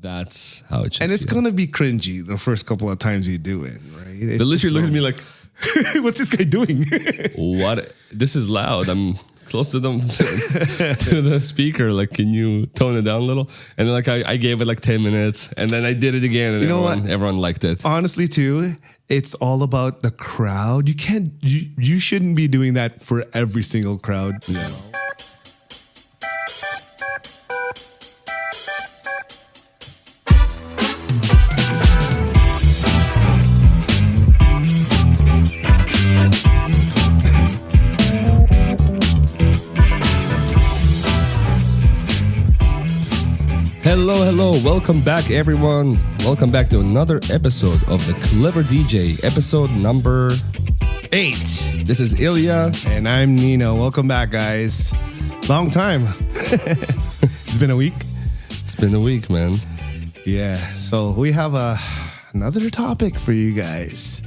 That's how it should And it's feel. going to be cringy the first couple of times you do it, right? They literally look at me like, what's this guy doing? what? This is loud. I'm close to them to the speaker. Like, can you tone it down a little? And then, like I gave it like 10 minutes, and then I did it again, and everyone liked it. Honestly, too, it's all about the crowd. You shouldn't be doing that for every single crowd. No. Hello. Welcome back, everyone. Welcome back to another episode of The Clever DJ, episode number 8. This is Ilya. And I'm Nino. Welcome back, guys. Long time. It's been a week. It's been a week, man. Yeah. So we have another topic for you guys.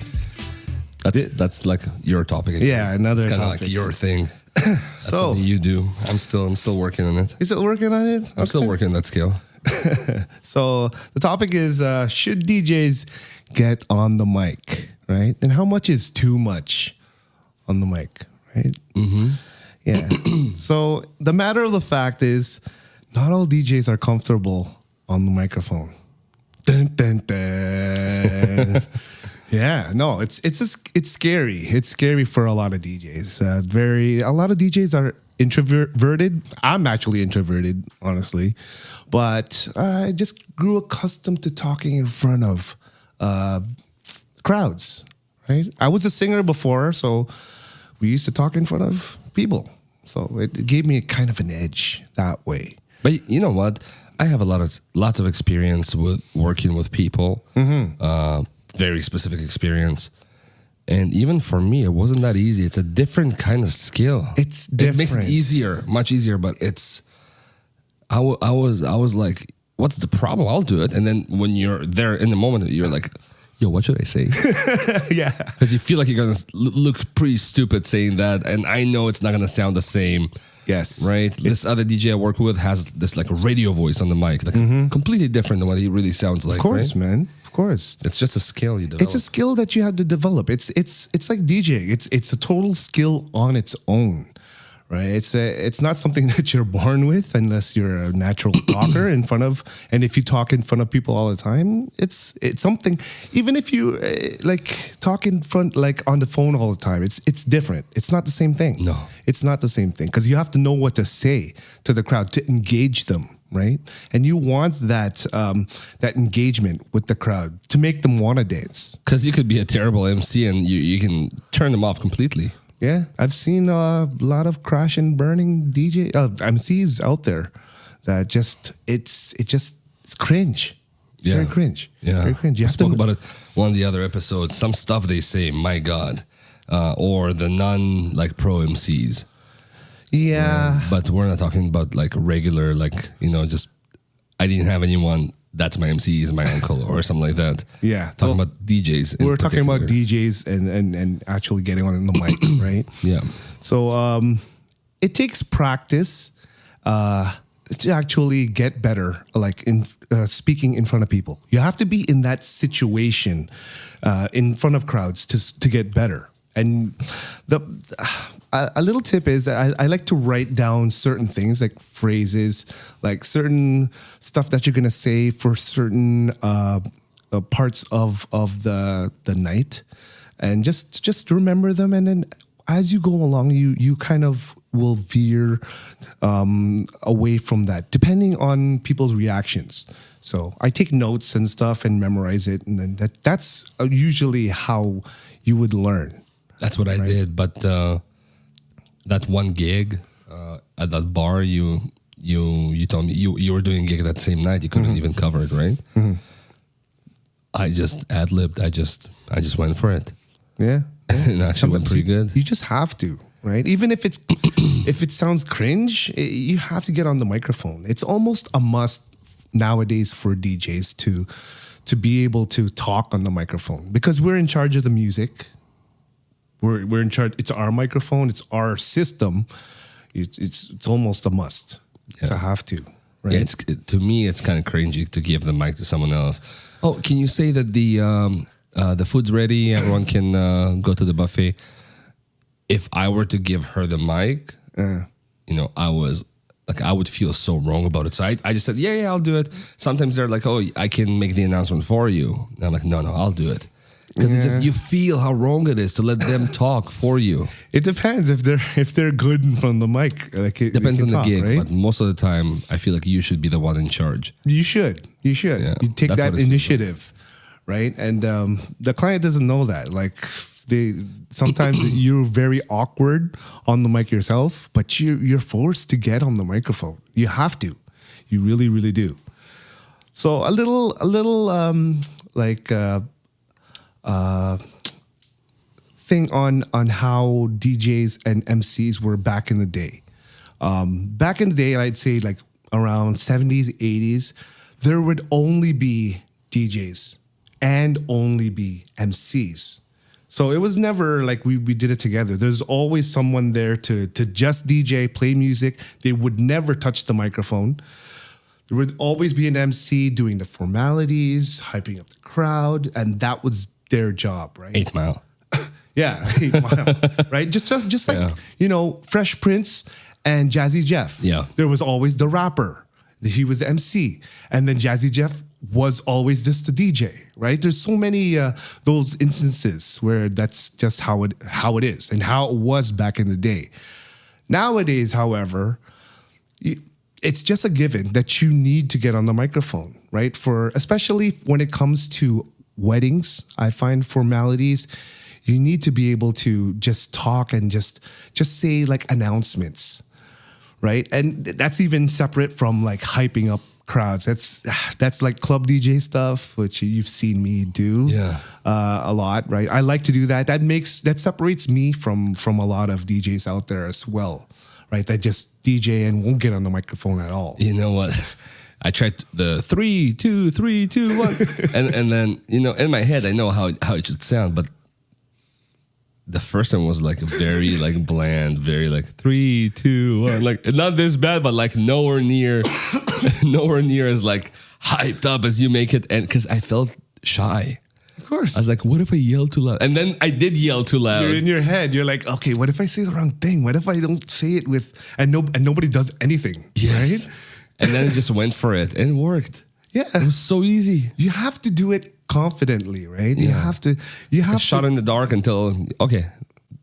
That's like your topic. Yeah, another it's kind of topic. like your thing. That's something you do. I'm still working on it. Is it working on it? I'm still working on that skill. So the topic is, should DJs get on the mic, right? And how much is too much on the mic, right? Mm-hmm. Yeah. So the matter of the fact is, not all DJs are comfortable on the microphone. Dun, dun, dun. Yeah, no, it's scary. It's scary for a lot of DJs. A lot of DJs are introverted. I'm actually introverted, honestly, but I just grew accustomed to talking in front of crowds. Right? I was a singer before, so we used to talk in front of people. So it gave me a kind of an edge that way. But you know what? I have lots of experience with working with people. Mm-hmm. Very specific experience. And even for me, it wasn't that easy. It's a different kind of skill. It's different. It makes it easier, much easier, but it's... I was like, what's the problem? I'll do it. And then when you're there in the moment, you're like, yo, what should I say? Yeah. Because you feel like you're going to look pretty stupid saying that. And I know it's not going to sound the same. Yes. Right? This other DJ I work with has this like radio voice on the mic, like completely different than what he really sounds like. Of course, right? Man. Of course. It's just a skill you develop. It's a skill that you have to develop. It's like DJing. It's a total skill on its own, right? It's not something that you're born with unless you're a natural talker in front of. And if you talk in front of people all the time, it's something. Even if you like talk in front, like on the phone all the time, it's different. It's not the same thing. No, it's not the same thing because you have to know what to say to the crowd to engage them. Right, and you want that engagement with the crowd to make them want to dance. Because you could be a terrible MC and you can turn them off completely. Yeah, I've seen a lot of crash and burning MCs out there that it's cringe. Yeah, very cringe. Yeah, very cringe. I spoke about it one of the other episodes. Some stuff they say, my God, or the non like pro MCs. Yeah. But we're not talking about like regular, like, just I didn't have anyone. That's my MC is my uncle or something like that. Yeah. Talking about DJs. We're talking about DJs and actually getting on the mic, right? Yeah. So it takes practice to actually get better, like in speaking in front of people. You have to be in that situation in front of crowds to get better. And a little tip is I like to write down certain things like phrases, like certain stuff that you're gonna say for certain parts of the night, and just remember them. And then as you go along, you kind of will veer away from that depending on people's reactions. So I take notes and stuff and memorize it, and then that's usually how you would learn. That's what I did, but that one gig at that bar, you told me you were doing a gig that same night. You couldn't even cover it, right? Mm-hmm. I just ad-libbed. I just went for it. Yeah, and actually went pretty good. You just have to, right? Even if it sounds cringe, you have to get on the microphone. It's almost a must nowadays for DJs to be able to talk on the microphone because we're in charge of the music. We're in charge. It's our microphone. It's our system. It's almost a must to have to. right? Yeah, to me, it's kind of cringy to give the mic to someone else. Oh, can you say that the food's ready? Everyone can go to the buffet. If I were to give her the mic, I would feel so wrong about it. So I just said, yeah, I'll do it. Sometimes they're like, oh, I can make the announcement for you. And I'm like, no, I'll do it. Because you feel how wrong it is to let them talk for you. It depends if they're good in front of the mic. Like Depends on the gig, right? but most of the time, I feel like you should be the one in charge. You should. Yeah, you take that's that what it feels initiative, right? And the client doesn't know that. Like sometimes you're very awkward on the mic yourself, but you're forced to get on the microphone. You have to. You really, really do. So a little thing on how DJs and MCs were back in the day. Back in the day, I'd say like around 70s, 80s, there would only be DJs and only be MCs. So it was never like we did it together. There's always someone there to just DJ, play music. They would never touch the microphone. There would always be an MC doing the formalities, hyping up the crowd, and that was their job, right? 8 Mile. Yeah, 8 Mile, right? Just like, Fresh Prince and Jazzy Jeff. Yeah. There was always the rapper. He was the MC. And then Jazzy Jeff was always just the DJ, right? There's so many those instances where that's just how it is and how it was back in the day. Nowadays, however, it's just a given that you need to get on the microphone, right? Especially when it comes to weddings, I find formalities, you need to be able to just talk and just say like announcements, right? And that's even separate from like hyping up crowds. That's like club DJ stuff, which you've seen me do a lot, right? I like to do that. That separates me from a lot of DJs out there as well, right? That just DJ and won't get on the microphone at all. You know what? I tried the 3, 2, 3, 2, 1, and then in my head I know how it should sound, but the first one was like very like bland, very like 3, 2, 1, like not this bad, but like nowhere near as like hyped up as you make it, and because I felt shy. Of course. I was like, what if I yell too loud? And then I did yell too loud. You're in your head. You're like, okay, what if I say the wrong thing? What if I don't say it and nobody does anything? Yes. Right? And then I just went for it and it worked. Yeah. It was so easy. You have to do it confidently, right? Yeah. You have to shot in the dark until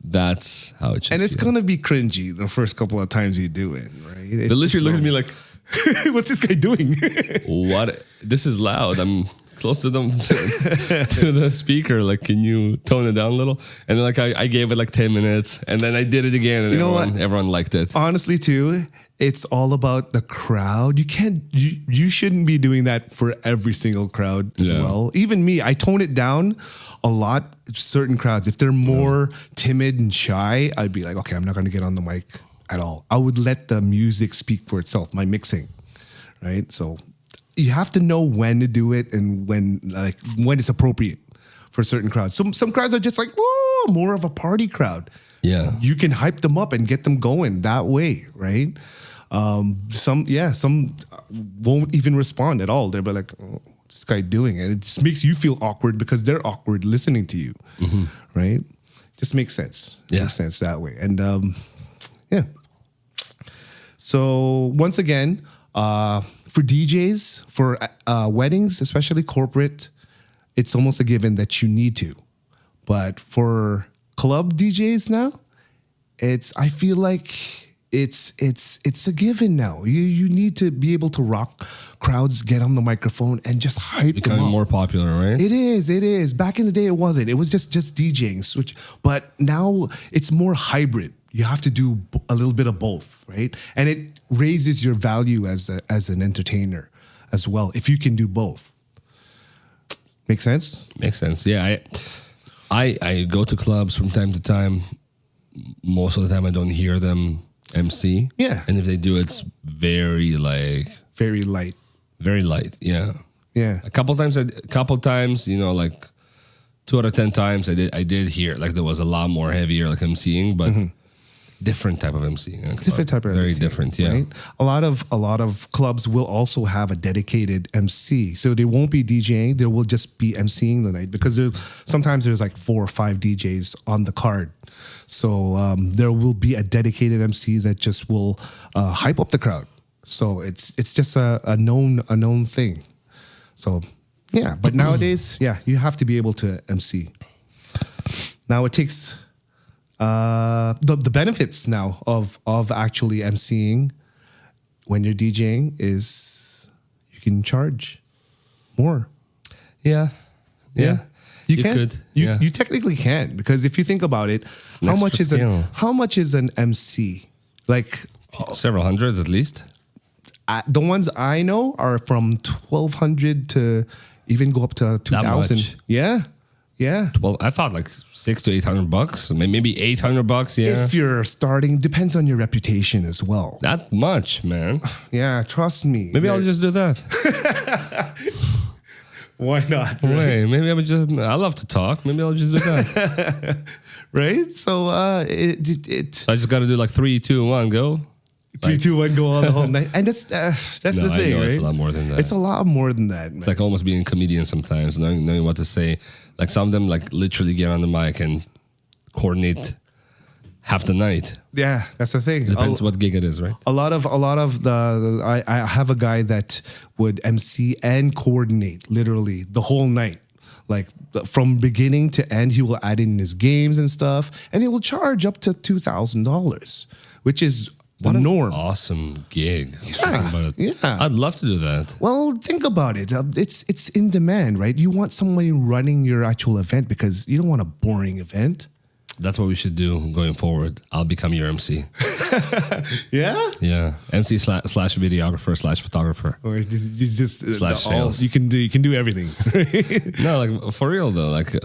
that's how it should And it's feel. gonna be cringy the first couple of times you do it, right? They literally look at me like, what's this guy doing? what? This is loud. I'm close to them to the speaker. Like, can you tone it down a little? And then like I gave it like 10 minutes, and then I did it again, and everyone liked it. Honestly, too, it's all about the crowd. You shouldn't be doing that for every single crowd as well. Even me, I tone it down a lot. Certain crowds, if they're more timid and shy, I'd be like, okay, I'm not going to get on the mic at all. I would let the music speak for itself, my mixing, right? So you have to know when to do it and when it's appropriate for certain crowds. Some crowds are just like, whoa, more of a party crowd. Yeah. You can hype them up and get them going that way, right? Some won't even respond at all. They'll be like, oh, what's this guy doing? And it just makes you feel awkward because they're awkward listening to you, right? Just makes sense. Yeah. Makes sense that way. And so once again, for DJs, for weddings, especially corporate, it's almost a given that you need to. But for club DJs now, I feel like it's a given now. You need to be able to rock crowds, get on the microphone, and just hype them Becoming up. more popular, right? It is. Back in the day, it wasn't. It was just DJing. But now it's more hybrid. You have to do a little bit of both, right? And it raises your value as an entertainer as well if you can do both. Make sense? Makes sense. Yeah, I go to clubs from time to time. Most of the time, I don't hear them MC. Yeah. And if they do, it's very light. Very light. Very light. Yeah. Yeah. A couple times, like 2 out of 10 times, I did hear like there was a lot more heavier like MCing, but different type of MC. Different type of very MC, different. Yeah. Right? A lot of clubs will also have a dedicated MC, so they won't be DJing. They will just be MCing the night because sometimes there's like 4 or 5 DJs on the card. So there will be a dedicated MC that just will hype up the crowd. So it's just a known thing. So yeah, but nowadays, yeah, you have to be able to MC. Now it takes the benefits now of actually MCing when you're DJing is you can charge more. Yeah. You can. Could. You technically can, because if you think about it, how much is an MC? Like several hundreds at least. The ones I know are from 1,200 to even go up to 2,000. Yeah. Well, I thought like $600 to $800, maybe $800. Yeah. If you're starting, depends on your reputation as well. That much, man. Yeah, trust me. Maybe I'll just do that. Why not? Right? Wait, maybe I love to talk. Maybe I'll just do that. Right? So I just got to do like 3, 2, 1, go. 3, 2, 1, go on the whole night. And that's the thing, I know, right? It's a lot more than that. It's a lot more than that, man. It's like almost being a comedian sometimes, knowing what to say. Like some of them like literally get on the mic and coordinate half the night. Yeah, that's the thing. Depends what gig it is, right? A lot of the I have a guy that would MC and coordinate literally the whole night. Like from beginning to end, he will add in his games and stuff, and he will charge up to $2,000, which is the norm. Awesome gig. Yeah. I'd love to do that. Well, think about it. It's in demand, right? You want somebody running your actual event because you don't want a boring event. That's what we should do going forward. I'll become your MC. Yeah? Yeah. MC / videographer / photographer. Or you just / sales. You can do everything. No, like for real though. Like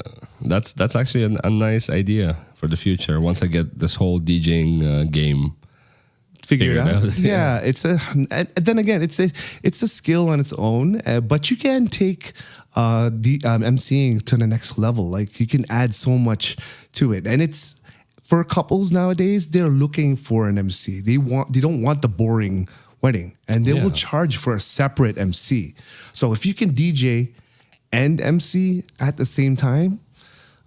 that's actually a nice idea for the future. Once I get this whole DJing game figured out. Yeah, and then again, it's a skill on its own, but you can take MCing to the next level. Like you can add so much to it, and it's for couples nowadays. They're looking for an MC. They don't want the boring wedding, and they will charge for a separate MC. So if you can DJ and MC at the same time,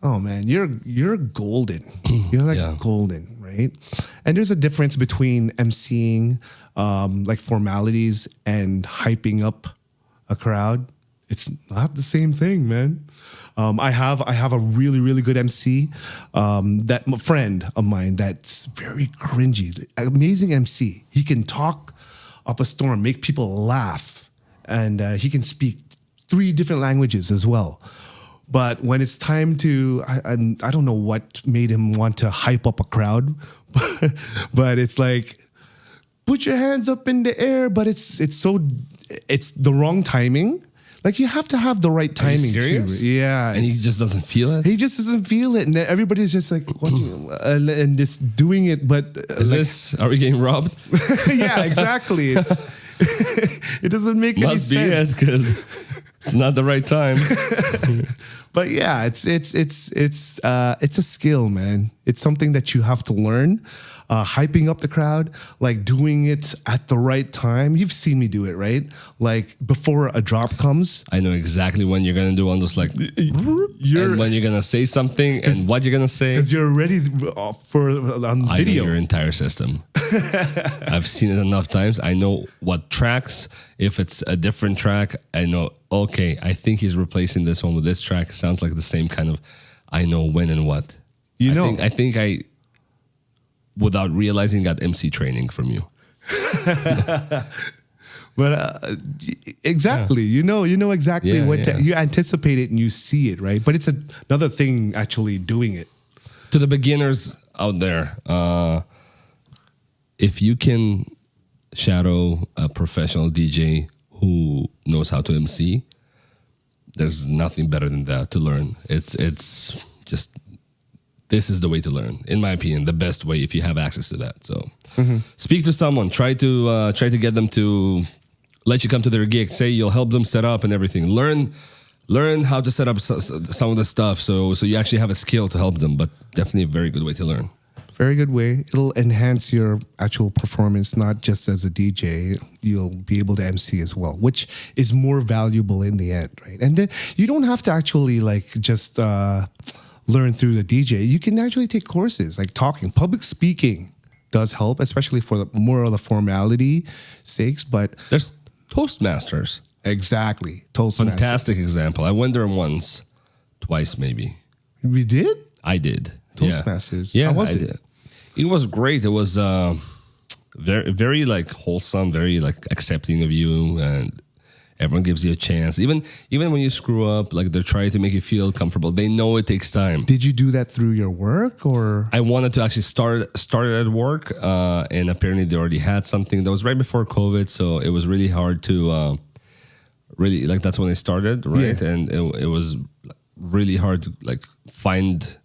oh man, you're golden. You're like golden, right? And there's a difference between MCing, like formalities, and hyping up a crowd. It's not the same thing, man. I have a really, really good MC, that a friend of mine that's very cringy, amazing MC. He can talk up a storm, make people laugh, and he can speak 3 different languages as well. But when it's time to, I don't know what made him want to hype up a crowd, but it's like, put your hands up in the air, but it's the wrong timing. Like you have to have the right timing. Are you serious? Too. Yeah. And he just doesn't feel it? He just doesn't feel it. And everybody's just like watching and just doing it. But are we getting robbed? Yeah, exactly. It doesn't make any sense. Must be it, because it's not the right time. But yeah, it's a skill, man. It's something that you have to learn. Hyping up the crowd, like doing it at the right time. You've seen me do it, right? Like before a drop comes. I know exactly when you're gonna do one of those, like, and when you're gonna say something and what you're gonna say. Because you're ready for on I video. know your entire system. I've seen it enough times. I know what tracks. If it's a different track, I know, okay, I think he's replacing this one with this track. Sounds like the same kind of, I know when and what. I think I without realizing, got MC training from you. But exactly, you know exactly you anticipate it and you see it, right? But it's another thing actually doing it. To the beginners out there, if you can shadow a professional DJ who knows how to MC, there's nothing better than that to learn. It's just, this is the way to learn, in my opinion, the best way if you have access to that. So speak to someone, try to get them to let you come to their gig. Say you'll help them set up and everything. Learn how to set up some of the stuff, so you actually have a skill to help them. But definitely a very good way to learn. Very good way. It'll enhance your actual performance, not just as a DJ. You'll be able to MC as well, which is more valuable in the end, right? And then you don't have to actually like just learn through the DJ. You can actually take courses like talking, public speaking does help, especially for more of the formality sakes. But There's Toastmasters. exactly, Toastmasters. Fantastic example. I went there once, twice maybe. We did I did. Toastmasters. Yeah, How was I it? did. It was great. It was very, very like wholesome, very like accepting of you, and everyone gives you a chance. Even when you screw up, like they're trying to make you feel comfortable. They know it takes time. Did you do that through your work or? I wanted to actually start at work, and apparently they already had something. That was right before COVID, so it was really hard to really like. That's when I started, right? Yeah. And it was really hard to like find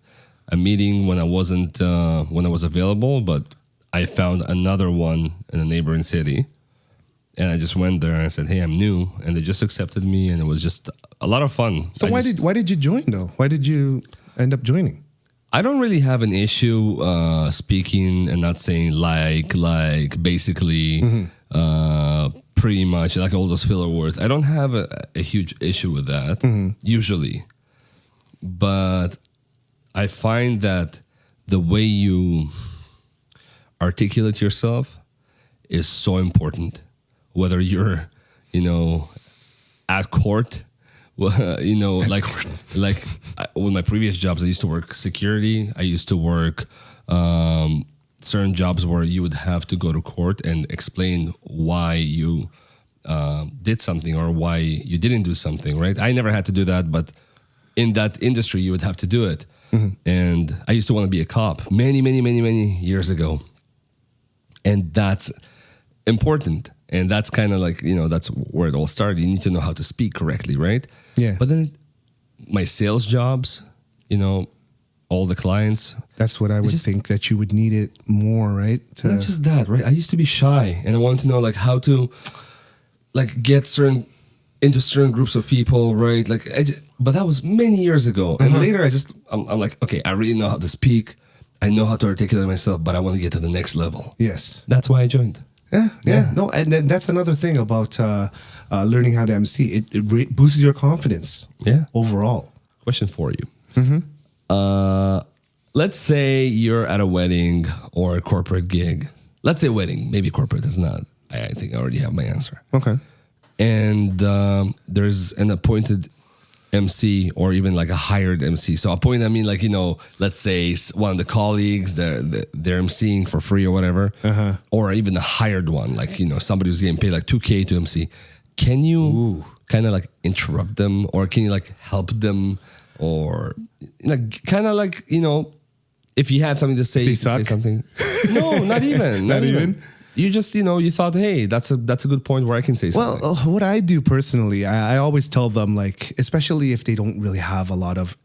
a meeting when I wasn't when I was available. But I found another one in a neighboring city, and I just went there and I said, "Hey, I'm new," and they just accepted me, and it was just a lot of fun. So why did you join though? Why did you end up joining? I don't really have an issue speaking and not saying like basically, pretty much like all those filler words. I don't have a huge issue with that usually, but I find that the way you articulate yourself is so important. Whether you're, at court, like with my previous jobs, I used to work security. I used to work certain jobs where you would have to go to court and explain why you did something or why you didn't do something, right? I never had to do that, but in that industry, you would have to do it. And I used to want to be a cop many years ago. And that's important. And that's kind of like, that's where it all started. You need to know how to speak correctly, right? Yeah. But then my sales jobs, all the clients. That's what I would think that you would need it more, right? Not just that, right? I used to be shy and I wanted to know like how to like get into certain groups of people, right? Like, but that was many years ago. And later I'm like, okay, I really know how to speak. I know how to articulate myself, but I want to get to the next level. Yes. That's why I joined. Yeah. No, and then that's another thing about learning how to MC. It boosts your confidence. Yeah. Overall. Question for you. Let's say you're at a wedding or a corporate gig. Let's say wedding, maybe corporate is not. I think I already have my answer. Okay. And there's an appointed MC or even like a hired MC. So appointed, I mean like, let's say one of the colleagues, they're MCing for free or whatever, or even a hired one, like, somebody who's getting paid like $2,000 to MC. Can you kind of like interrupt them or can you like help them or like kind of like, if you had something to say, you could say something. No, not even. Not even. You just, you thought, hey, that's a good point where I can say something. Well, what I do personally, I always tell them, like, especially if they don't really have a lot of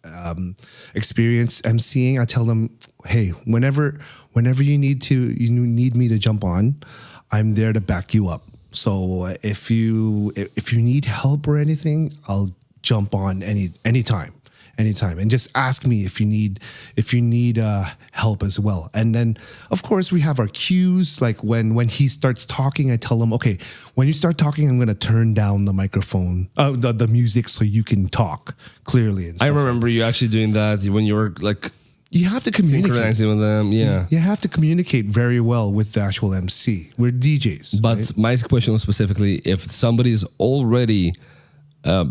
experience emceeing, I tell them, hey, whenever you need me to jump on, I'm there to back you up. So if you need help or anything, I'll jump on anytime, and just ask me if you need help as well. And then of course we have our cues. Like when he starts talking, I tell him, okay, when you start talking, I'm gonna turn down the microphone, the music, so you can talk clearly. And stuff. I remember you actually doing that when you were like. You have to communicate synchronizing with them, yeah. You have to communicate very well with the actual MC. We're DJs. But right? my question was specifically if somebody's already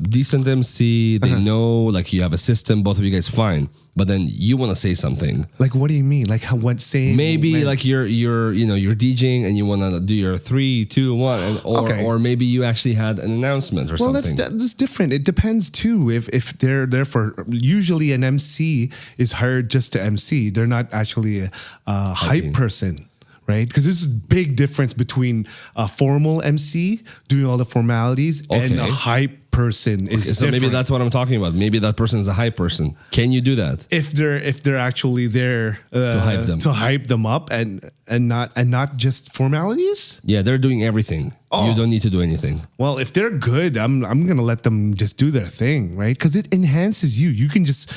decent MC, they know, like you have a system, both of you guys fine, but then you want to say something. Like, what do you mean? Like, what saying? Maybe like you're DJing and you want to do your 3, 2, 1, or maybe you actually had an announcement or something. Well, that's different. It depends too. If they're there for, usually an MC is hired just to MC. They're not actually a hype person. Right? Because there's a big difference between a formal MC doing all the formalities and a hype person is so different. Maybe that's what I'm talking about. Maybe that person is a hype person. Can you do that? If they're actually there to hype them up and not just formalities? Yeah, they're doing everything. You don't need to do anything. Well, if they're good, I'm gonna let them just do their thing, right? Because it enhances you. You can just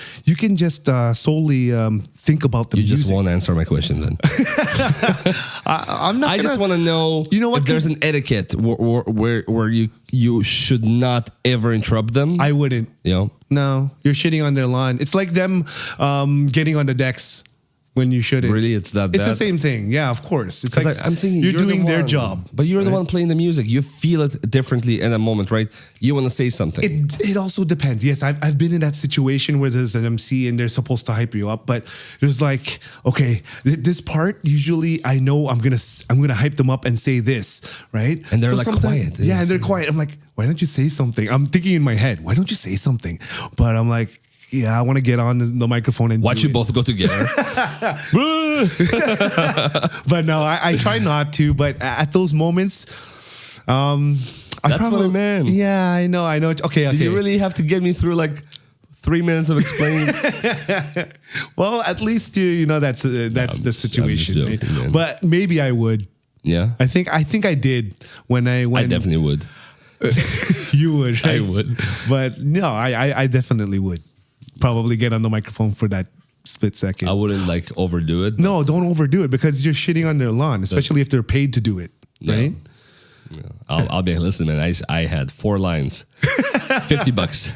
solely think about the You music. just won't answer my question then. I'm not. I just want to know. You know what, if there's an etiquette where you should not ever interrupt them. I wouldn't. You know? No, you're shitting on their lawn. It's like them getting on the decks when you shouldn't. Really, it's that bad? It's the same thing. Yeah, of course. It's like I'm thinking you're doing their job. But you're the one playing the music. You feel it differently in a moment, right? You want to say something. It also depends. Yes, I've been in that situation where there's an MC and they're supposed to hype you up, but there's like, okay, this part usually I know I'm gonna hype them up and say this, right? And they're like quiet. Yeah, and they're quiet. I'm like, why don't you say something? I'm thinking in my head, why don't you say something? But I'm like, yeah, I want to get on the microphone and watch do you both go together. But no, I try not to. But at those moments, That's what I meant. Yeah, I know. Okay. Did you really have to get me through like 3 minutes of explaining? Well, at least you know that's the situation. joking, Right? man. But maybe I would. Yeah, I think I did when I definitely would. You would. Right? I would. But no, I definitely would. Probably get on the microphone for that split second. I wouldn't like overdo it. No, don't overdo it because you're shitting on their lawn, especially if they're paid to do it. Right? Yeah. I'll be like, listen, man. I had 4 lines, $50.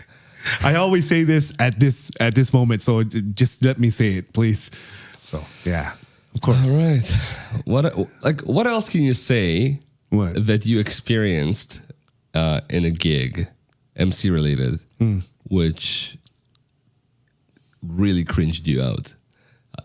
I always say this at this moment, so just let me say it, please. So yeah, of course. All right. What else can you say What? that you experienced in a gig, MC related, which really cringed you out?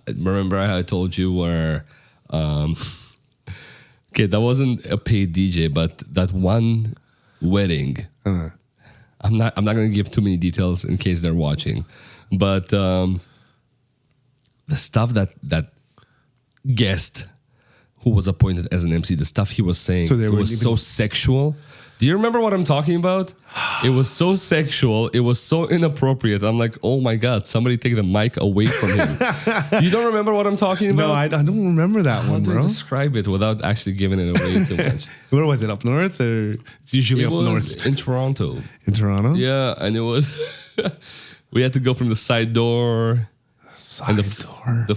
Remember how I told you where okay, that wasn't a paid DJ, but that one wedding. I'm not going to give too many details in case they're watching, but the stuff that guest who was appointed as an MC, the stuff he was saying, So they it were was even- so sexual. Do you remember what I'm talking about? It was so sexual. It was so inappropriate. I'm like, oh my God, somebody take the mic away from him. You don't remember what I'm talking about? No, I don't remember that How one, do I bro. describe it without actually giving it away too much? Where was it? Up north, or it's usually It up was north in Toronto. in Toronto? Yeah, and it was. We had to go from the side door Side and door. the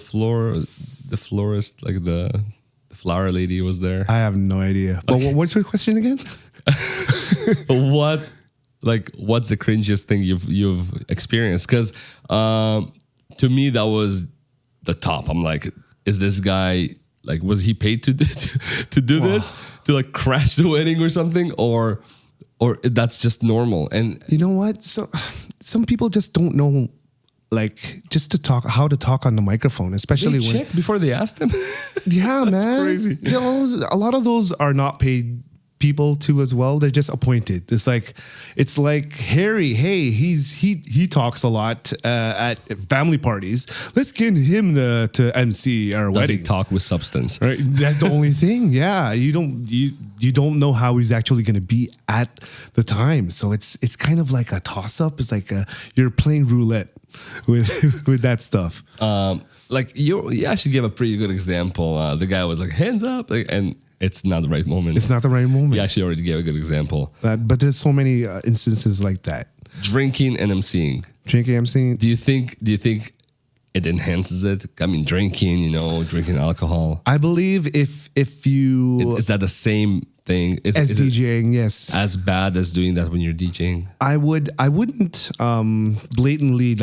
florist, like the flower lady was there. I have no idea. But what's your question again? What's the cringiest thing you've experienced? Because to me that was the top. I'm like, is this guy like, was he paid to do this, to like crash the wedding or something, or that's just normal? And You know what? So some people just don't know, like, just how to talk on the microphone, especially they when. check before they ask them. Yeah, man. crazy. You know, a lot of those are not paid people too as well. They're just appointed. It's like Harry. Hey, he talks a lot at family parties. Let's get him to MC our Does he wedding. talk with substance? Right? That's the only thing. Yeah, you don't know how he's actually going to be at the time. So it's kind of like a toss up. It's like you're playing roulette with that stuff. Like you actually gave a pretty good example. The guy was like, hands up, and it's not the right moment. It's not the right moment. You actually already gave a good example. But there's so many instances like that. Drinking and MCing. Drinking, MC. Do you think it enhances it? I mean, drinking alcohol. I believe if you Is that the same thing? Is it DJing, yes. as bad as doing that when you're DJing? I wouldn't blatantly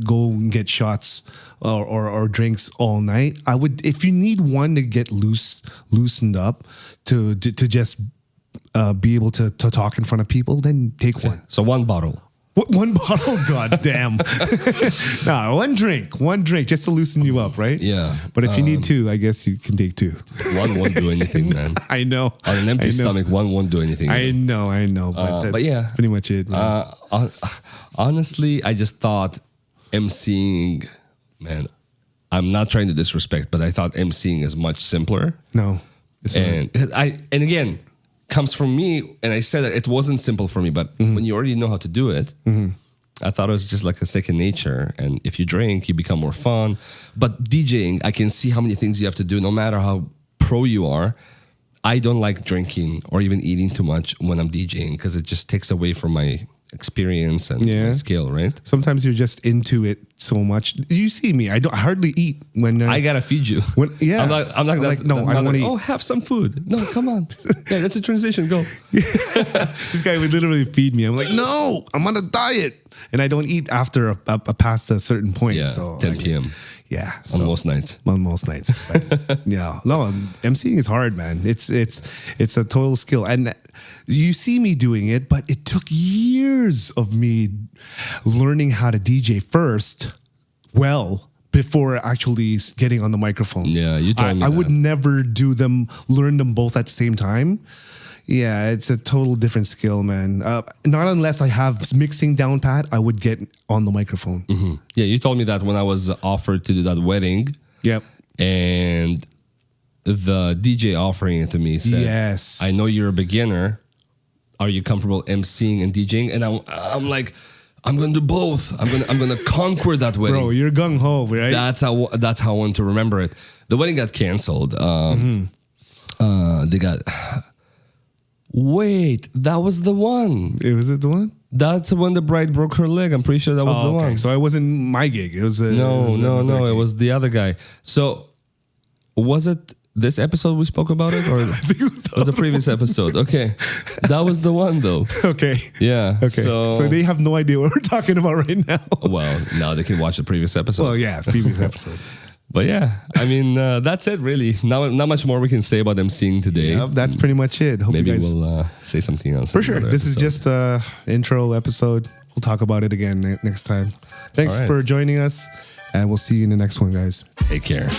go and get shots or drinks all night. I would, if you need one to get loosened up to just be able to talk in front of people, then take one. So one bottle. What, one bottle? God damn. No, one drink just to loosen you up, right? Yeah. But if you need two, I guess you can take two. One won't do anything, man. I know. On an empty stomach, one won't do anything. I know. But yeah. pretty much it. Man. Honestly, I just thought MCing, man, I'm not trying to disrespect, but I thought MCing is much simpler. No, it's not. And again, comes from me, and I said that it wasn't simple for me, but when you already know how to do it, I thought it was just like a second nature. And if you drink, you become more fun. But DJing, I can see how many things you have to do, no matter how pro you are. I don't like drinking or even eating too much when I'm DJing because it just takes away from my experience and my skill, right? Sometimes you're just into it so much. You see me. I hardly eat when I gotta feed you. I'm like, no, I don't want to eat. Oh, have some food. No, come on. Yeah, that's a transition. Go. This guy would literally feed me. I'm like, no, I'm on a diet, and I don't eat after past a certain point. Yeah, so 10 p.m. Yeah, on most nights. On most nights. But, yeah, no, MCing is hard, man. It's a total skill, and you see me doing it, but it took years of me learning how to DJ first, before actually getting on the microphone. Yeah, you told me I that. would never learn them both at the same time. Yeah, it's a total different skill, man. Not unless I have mixing down pat, I would get on the microphone. Mm-hmm. Yeah, you told me that when I was offered to do that wedding. Yep. And the DJ offering it to me said, yes, I know you're a beginner. Are you comfortable emceeing and DJing? And I'm like, I'm gonna do both. I'm gonna conquer that wedding. Bro, you're gung ho, right? That's how I want to remember it. The wedding got canceled. They got. Wait, that was the one. Was it the one? That's when the bride broke her leg. I'm pretty sure that was the one. So it wasn't my gig. It was no. It was the other guy. So was it this episode we spoke about it, or I think it was the previous episode? Okay, that was the one though. Okay. Yeah. Okay. So they have no idea what we're talking about right now. Well, now they can watch the previous episode. Well, yeah, previous episode. But yeah, I mean, that's it really. Not much more we can say about MCing today. Yeah, that's pretty much it. Hope Maybe you guys... we'll say something else. For sure. This is just an intro episode. We'll talk about it again next time. Thanks for joining us, and we'll see you in the next one, guys. Take care.